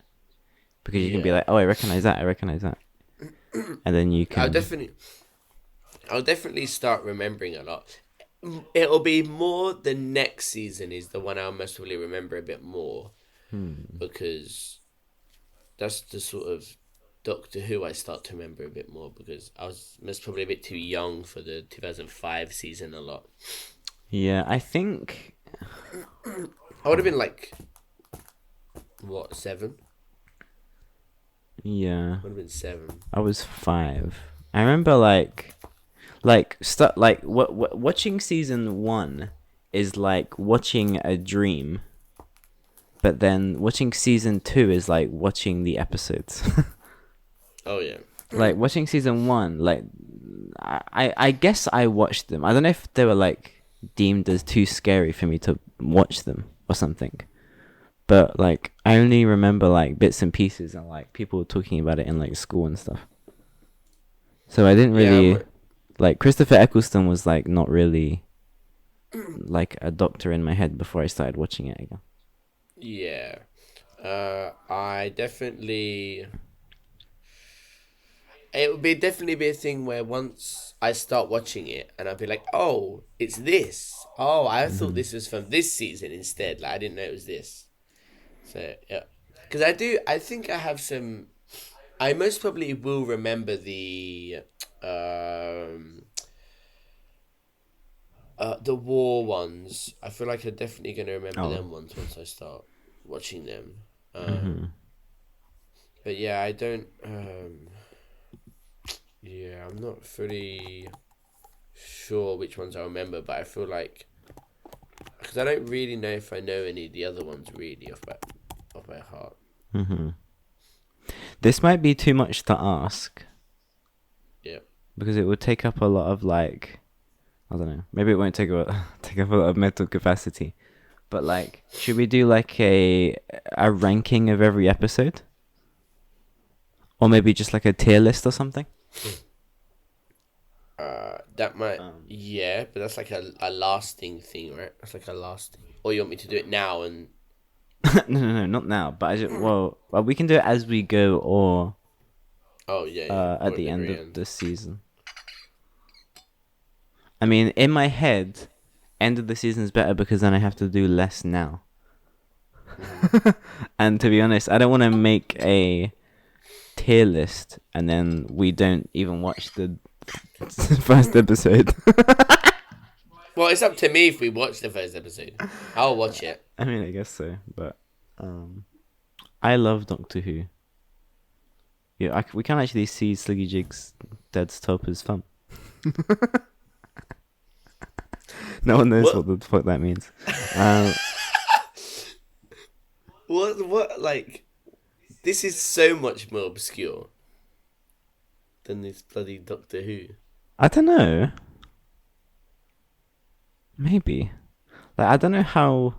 because you can be like, oh, I recognize that, and then you can. I'll definitely start remembering a lot. It'll be more the next season is the one I'll most probably remember a bit more, because that's the sort of Doctor Who I start to remember a bit more, because I was most probably a bit too young for the 2005 season a lot. Yeah, I think I would have been 7? Yeah. Would have been 7. I was 5. I remember watching season 1 is like watching a dream, but then watching season 2 is like watching the episodes. Oh yeah. Watching season 1, I guess I watched them. I don't know if they were deemed as too scary for me to watch them or something. But I only remember bits and pieces and people talking about it in school and stuff. So I didn't really Christopher Eccleston was not really a doctor in my head before I started watching it again. Yeah. I definitely it would be definitely be a thing where once I start watching it and I'll be like, oh, it's this. Oh, I thought this was from this season instead. Like I didn't know it was this. So yeah, because I think I have some. I most probably will remember the war ones. I feel like I'm definitely gonna remember them ones once I start watching them. But yeah, I don't. Yeah, I'm not fully sure which ones I remember, but I feel like because I don't really know if I know any of the other ones really off my heart. This might be too much to ask. Yeah. Because it would take up a lot of like, I don't know. Maybe it won't take up a lot of mental capacity. But like, should we do like a ranking of every episode? Or maybe just like a tier list or something? That might, yeah, but that's like a lasting thing, right? That's like a lasting. Or you want me to do it now and? No, not now. But well, we can do it as we go, or at the end of the season. I mean, in my head, end of the season is better because then I have to do less now. And to be honest, I don't want to make a tier list and then we don't even watch the first episode. Well, it's up to me if we watch the first episode. I'll watch it. I mean, I guess so, but I love Doctor Who. Yeah, we can actually see Sliggy Jig's Dead's Topper's thumb. No one knows what the fuck that means. What like? This is so much more obscure than this bloody Doctor Who. I don't know. Maybe. Like, I don't know how...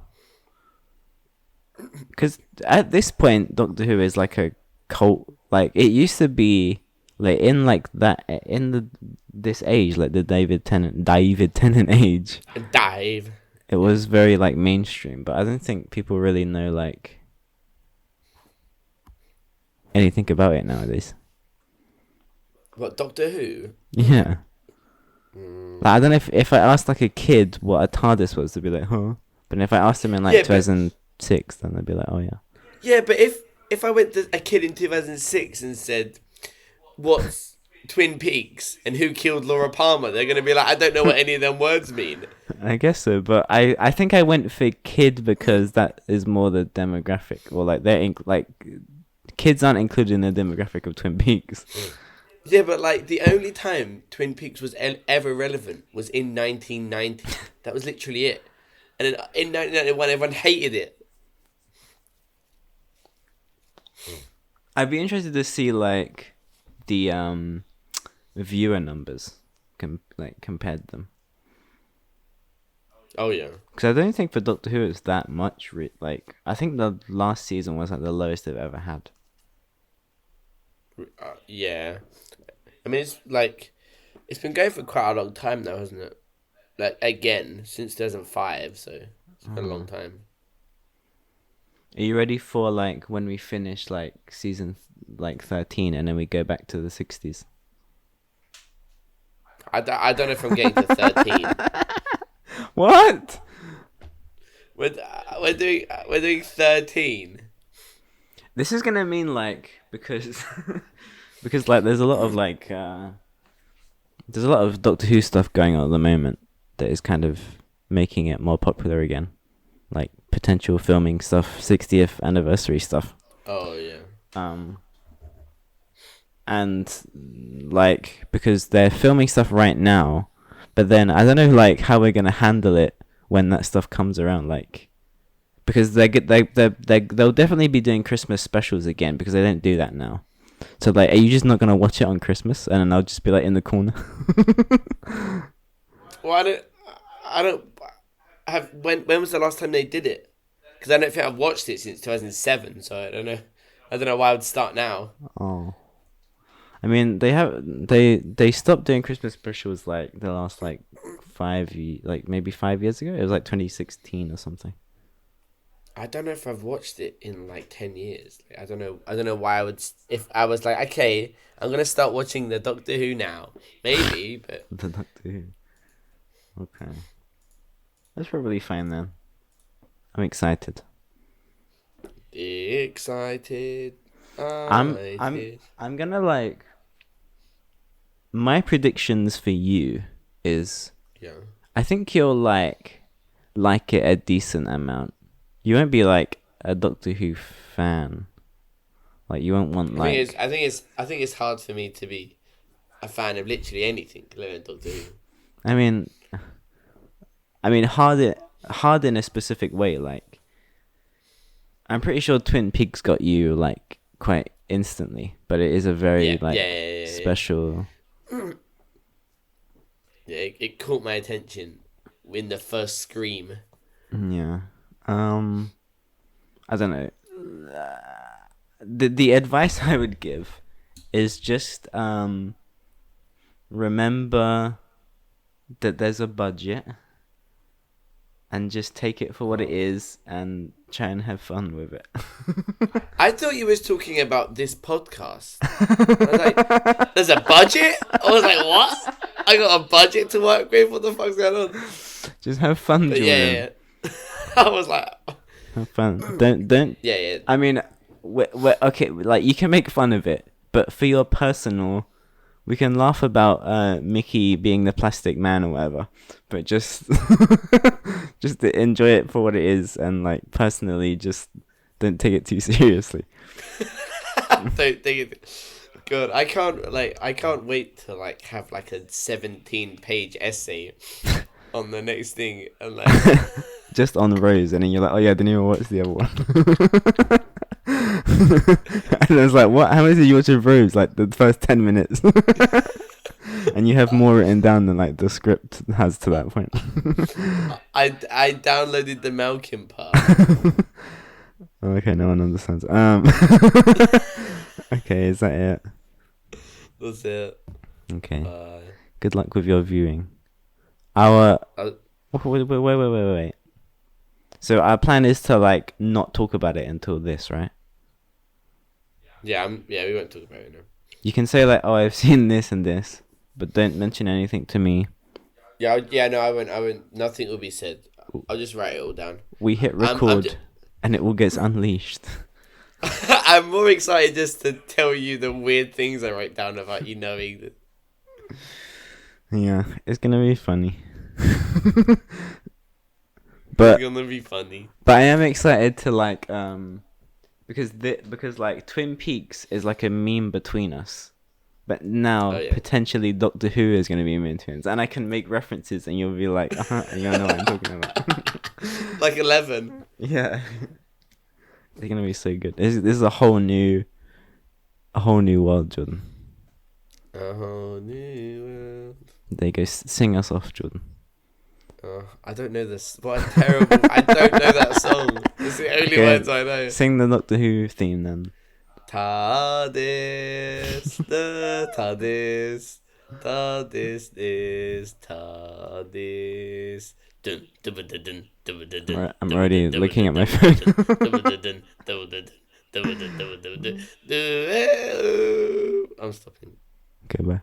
Because at this point, Doctor Who is like a cult. Like, it used to be... Like, in like that... In this age, like the David Tennant age... Dave. It was very, like, mainstream. But I don't think people really know, like... anything about it nowadays. What, Doctor Who? Yeah. Like, I don't know if I asked like a kid what a TARDIS was, they'd be like, huh? But if I asked them in like 2006, then they'd be like, oh yeah. Yeah, but if I went to a kid in 2006 and said, what's Twin Peaks and who killed Laura Palmer, they're going to be like, I don't know what any of them words mean. I guess so, but I think I went for kid because that is more the demographic, or like kids aren't included in the demographic of Twin Peaks. Yeah, but like the only time Twin Peaks was ever relevant was in 1990. That was literally it. And then in 1991, everyone hated it. I'd be interested to see like the viewer numbers, compared them. Oh yeah. Because I don't think for Doctor Who it's that much. Like I think the last season was like the lowest they've ever had. Yeah. I mean, it's been going for quite a long time now, hasn't it? Like, again, since 2005, so it's been a long time. Are you ready for, like, when we finish, like, season, 13, and then we go back to the 60s? I don't know if I'm getting to 13. What? We're doing 13. This is gonna mean, like, because... Because like there's a lot of Doctor Who stuff going on at the moment that is kind of making it more popular again, like potential filming stuff, 60th anniversary stuff. Oh yeah. And like because they're filming stuff right now, but then I don't know like how we're gonna handle it when that stuff comes around, like because they'll definitely be doing Christmas specials again because they don't do that now. So, like, are you just not going to watch it on Christmas? And then I'll just be, like, in the corner? Well, I don't have... When was the last time they did it? Because I don't think I've watched it since 2007, so I don't know. I don't know why I would start now. Oh. I mean, they stopped doing Christmas specials, like, the last, like, maybe 5 years ago? It was, like, 2016 or something. I don't know if I've watched it in like 10 years. Like, I don't know why I would. If I was like, okay, I'm gonna start watching the Doctor Who now, maybe, but The Doctor Who. Okay. That's probably fine then. I'm excited. excited. I'm gonna like my predictions for you is Yeah. I think you'll like it a decent amount. You won't be like a Doctor Who fan. Like you won't want like I think it's hard for me to be a fan of literally anything, let alone Doctor Who. I mean hard in a specific way. Like I'm pretty sure Twin Peaks got you like quite instantly, but it is a very special. Yeah, it caught my attention in the first scream. Yeah. I don't know. The advice I would give is just remember that there's a budget and just take it for what it is and try and have fun with it. I thought you was talking about this podcast. I was like, there's a budget? I was like, what? I got a budget to work with? What the fuck's going on? Just have fun, But Jordan. yeah. I was like... Have fun. Don't. Yeah. I mean, we're okay. Like you can make fun of it, but for your personal, we can laugh about Mickey being the plastic man or whatever. But just, just to enjoy it for what it is, and like personally, just don't take it too seriously. Don't think it... God, I can't wait to like have like a 17-page essay on the next thing and like Just on Rose, and then you're like, oh yeah, I didn't even watch the other one. And I was like, what? How much did you watch of Rose? Like the first 10 minutes. And you have more written down than like the script has to that point. I downloaded the Malcolm part. Okay, no one understands. Okay, is that it? That's it. Okay. Good luck with your viewing. Wait. So our plan is to like not talk about it until this, right? Yeah, we won't talk about it now. You can say like, oh, I've seen this and this, but don't mention anything to me. No, I won't. Nothing will be said. I'll just write it all down. We hit record, and it all gets unleashed. I'm more excited just to tell you the weird things I write down about you knowing that. Yeah, it's gonna be funny. But It's gonna be funny. But I am excited to like because like Twin Peaks is like a meme between us, but now potentially Doctor Who is gonna be meme twins, and I can make references, and you'll be like, and you'll know what I'm talking about. Like 11. Yeah, they're gonna be so good. This is a whole new world, Jordan. A whole new world. There you go. Sing us off, Jordan. I don't know this. What a terrible... I don't know that song. It's the only words I know. Sing the Doctor Who theme then. TARDIS, the TARDIS, TARDIS is TARDIS. I'm already looking at my phone. I'm stopping. Okay, bye.